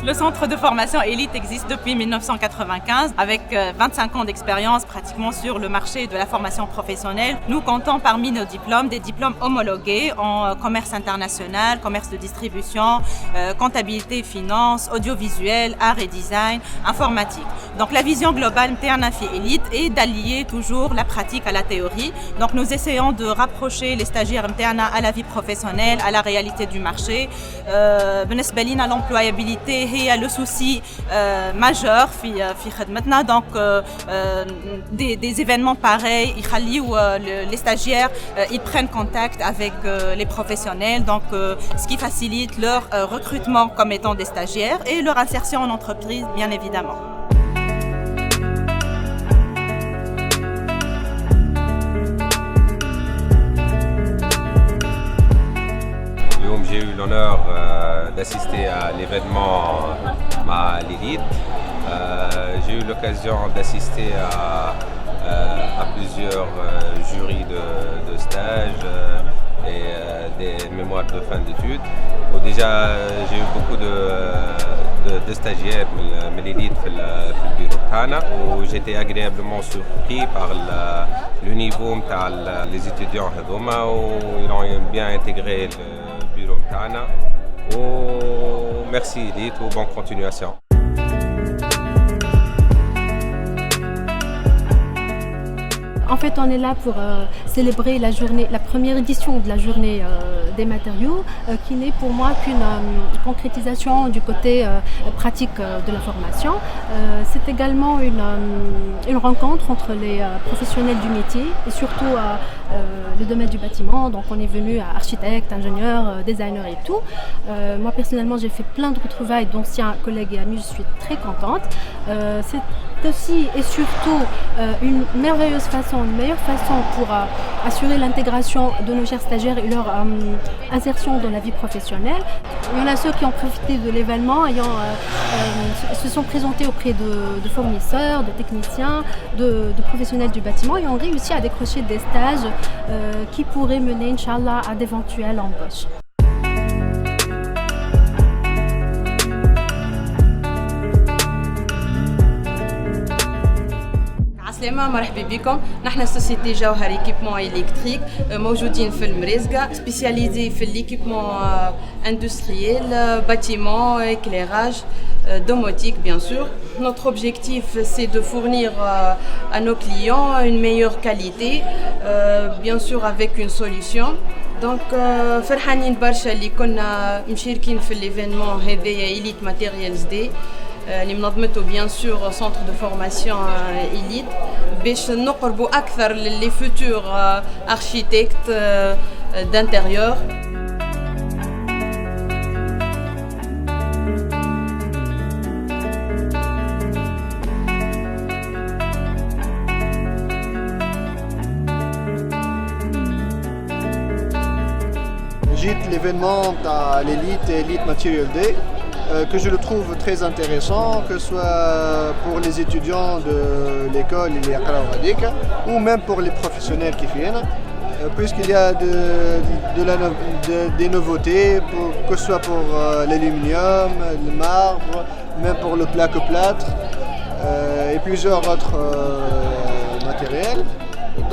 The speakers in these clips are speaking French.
Le centre de formation Elite existe depuis 1995 avec 25 ans d'expérience pratiquement sur le marché de la formation professionnelle. Nous comptons parmi nos diplômes des diplômes homologués en commerce international, commerce de distribution, comptabilité, finance, audiovisuel, art et design, informatique. Donc la vision globale de fi Elite est d'allier toujours la pratique à la théorie. Donc nous essayons de rapprocher les stagiaires à la vie professionnelle, à la réalité du marché. بالنسبة لنا l'employabilité هي le souci majeur في خدمتنا. Donc des événements pareils يخليوا les stagiaires ils prennent contact avec les professionnels, donc ce qui facilite leur recrutement comme étant des stagiaires et leur insertion en entreprise bien évidemment. J'ai eu l'honneur d'assister à l'événement à l'Élite. J'ai eu l'occasion d'assister à plusieurs jurys de stage et des mémoires de fin d'études. Déjà, j'ai eu beaucoup de stagiaires de l'Élite dans le bureau تاعنا où j'étais agréablement surpris par le niveau des étudiants هذوما ils ont bien intégré le bureau تاعنا. Merci Elite, bonne continuation. En fait, on est là pour célébrer la première édition de la journée des matériaux, qui n'est pour moi qu'une concrétisation du côté pratique de la formation. C'est également une rencontre entre les professionnels du métier et surtout le domaine du bâtiment. Donc on est venu à architectes, ingénieurs, designers et tout. Moi personnellement, j'ai fait plein de retrouvailles d'anciens collègues et amis, je suis très contente. C'est aussi et surtout une merveilleuse façon, une meilleure façon pour assurer l'intégration de nos chers stagiaires et leur insertion dans la vie professionnelle. Il y en a ceux qui ont profité de l'événement, se sont présentés auprès de fournisseurs, de techniciens, de professionnels du bâtiment et ont réussi à décrocher des stages qui pourraient mener, Inch'Allah, à d'éventuelles embauches. عسلامة، مرحبا بكم. نحن سوسيتي جوهر ايكيبمون الكتريك موجودين في المريزقة سبيسياليزي في l'équipement industriel, bâtiment, éclairage, domotique bien sûr. Notre objectif c'est de fournir à nos clients une meilleure qualité, bien sûr avec une solution. Donc فرحانين برشا اللي كنا مشاركين في l'événement هذايا Elite Materials Day اللي منظمته بيان سور سنتر دو فورماسيون إليت باش نقربوا أكثر للي فوتور أرشيتكت دانتيريور. جيت l'événement à l'Elite et Elite Material Day. Que je le trouve très intéressant, que ce soit pour les étudiants de l'école ou même pour les professionnels qui viennent, puisqu'il y a des nouveautés, que ce soit pour l'aluminium, le marbre, même pour le plaque-plâtre et plusieurs autres matériels.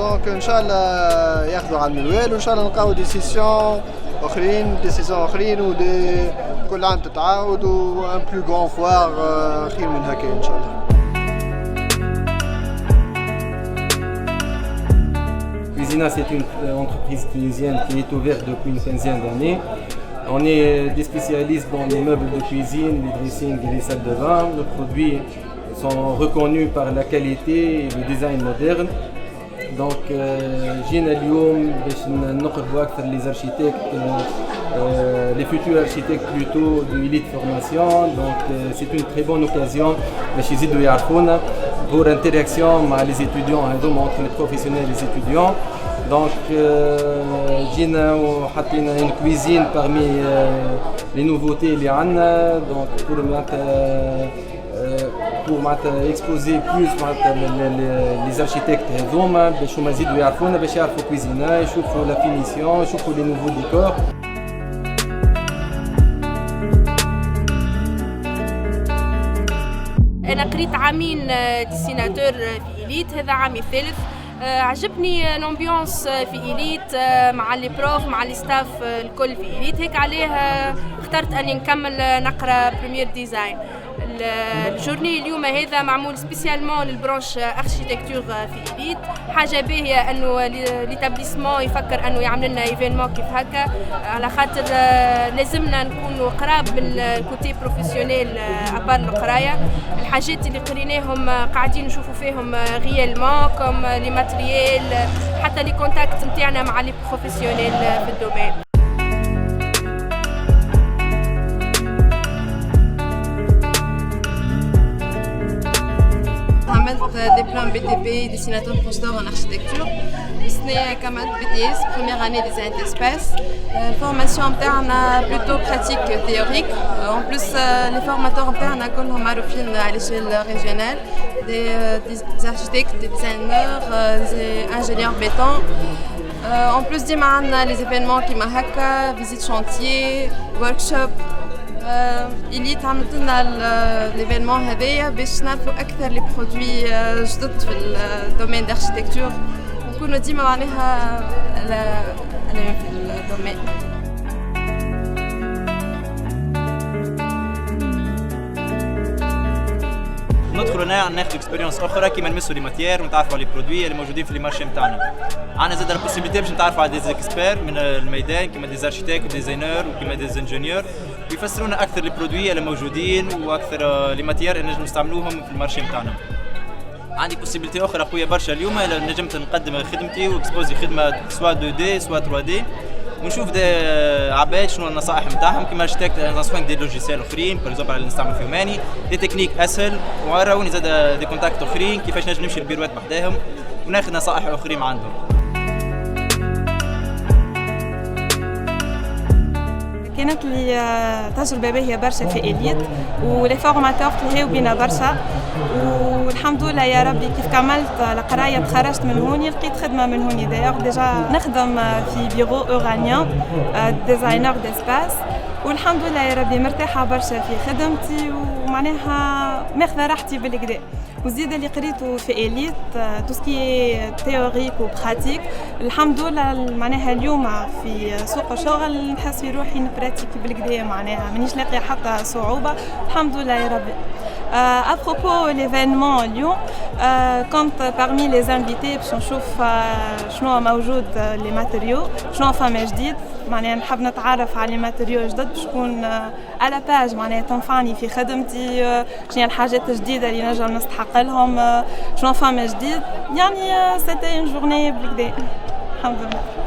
Donc, Inch'Allah, ياخذوا على المنوال وإن شاء الله نلقاو des sessions أخرين كل عام تتعاود وان بلو غران فوار خير من هكا ان شاء الله. Cuisina, c'est une entreprise tunisienne qui est ouverte depuis une quinzaine d'années. On est des spécialistes dans les meubles de cuisine, les dressings et les salles de bain. Nos produits sont reconnus par la qualité et le design moderne. Donc, جينا اليوم باش نقربوا أكثر les architectes, les futurs architectes plutôt de Elite Formation. Donc, c'est une très bonne occasion باش يزيدوا يعرفونا pour interaction مع les étudiants هذوما entre les professionnels et les étudiants. Donc, جينا وحطينا une cuisine parmi les nouveautés اللي عندنا. Donc, pour exposer plus les architectes هذوما باش هما يزيدوا يعرفونا باش يعرفوا كويزينا يشوفوا لا فينيسيون يشوفوا لي نوفو ديكور. أنا قريت عامين ديسيناتور في إليت، هذا عامي الثالث. عجبني الامبيونس في إليت مع لي بروف مع لي ستاف الكل في إليت، هيك عليه اخترت أني نكمل نقرأ بريمير ديزاين. الجورني اليوم هذا معمول سبيسيالمون للبرانش اركيتكتور في إليت. حاجه باهيه انه ليتابليسمون يفكر انه يعمل لنا ايفينمون كيف هكا، على خاطر لازمنا نكونوا قراب من الكوتي بروفيسيونيل ابار القرايه. الحاجات اللي قريناهم قاعدين نشوفوا فيهم غيالمون كوم لي ماتريال، حتى لي كونتاكت نتاعنا مع لي بروفيسيونيل في الدومين. Diplôme BTP, dessinateur consultant en architecture. C'est comme BTS, première année des design d'espace. Formation interne plutôt pratique théorique. En plus, les formateurs internes à l'échelle régionale, des architectes, des designers, des ingénieurs béton. En plus, les événements qui m'ahaka, visite chantier, workshop. إليت عملت لنا ليفينمون هذايا باش نعرفوا أكثر لي برودوي جدد في الدومين داركتيكتور، ونكونوا ديما معناها في الدومين. ندخلوا هنا ناخذ اكسبيريونس اخرى كيما نمسوا لي ماتيير ونتعرفوا على لي برودوي اللي موجودين في لي مارشي نتاعنا. عندنا زاد البوسيبيليتي باش نتعرفوا على دي زيكسبير من الميدان كيما دي زارشيتيك وديزاينر وكيما دي انجينيور، يفسرونا اكثر لي برودوي اللي موجودين واكثر لي ماتيير اللي نجم نستعملوهم في المارشي نتاعنا. عندي بوسيبيليتي اخرى قويه برشا اليوم، نجمت نقدم خدمتي واكسبوزي خدمه سوا 2 دي سوا 3 دي، ونشوف دي عباد شنو النصائح نتاعهم كيما اركتيكت نصوين دي لوجيسيال اخرين باغ اكزومبل اللي نستعمل فيهم اني دي تكنيك اسهل، وراوني زاد دي كونتاكت اخرين كيفاش نجم نمشي للبيروات بحداهم وناخذ نصائح اخرين عندهم. كانت لي تجربة باهية برشا في إليت، ولي فورماتور تلهاو بينا برشا، والحمد لله يا ربي كيف كملت القراية تخرجت من هوني لقيت خدمة من هوني. دايوغ ديجا نخدم في بيرو أورانيان ديزاينر ديسباس، والحمد لله يا ربي مرتاحة برشا في خدمتي ومعناها ماخذة راحتي بالكدا. وزيد اللي قريته في إليت توسكي تيوريك وبراتيك، الحمد لله معناها اليوم في سوق الشغل نحس في روحي نبراتيك بالكدا، معناها مانيش لاقيه حتى صعوبة الحمد لله يا ربي. أبروبو ليفينمون اليوم كنت parmi les invités باش نشوف شنو موجود لي ماتيريو، شنو فما جديد، معناها نحب نتعرف على ماتيريو جدد باش نكون على باج معناها تنفعني في خدمتي، شنو الحاجات الجديدة اللي نجم نستحق لهم، شنو فما جديد، يعني سيتي اون جورني بالكدا الحمد لله.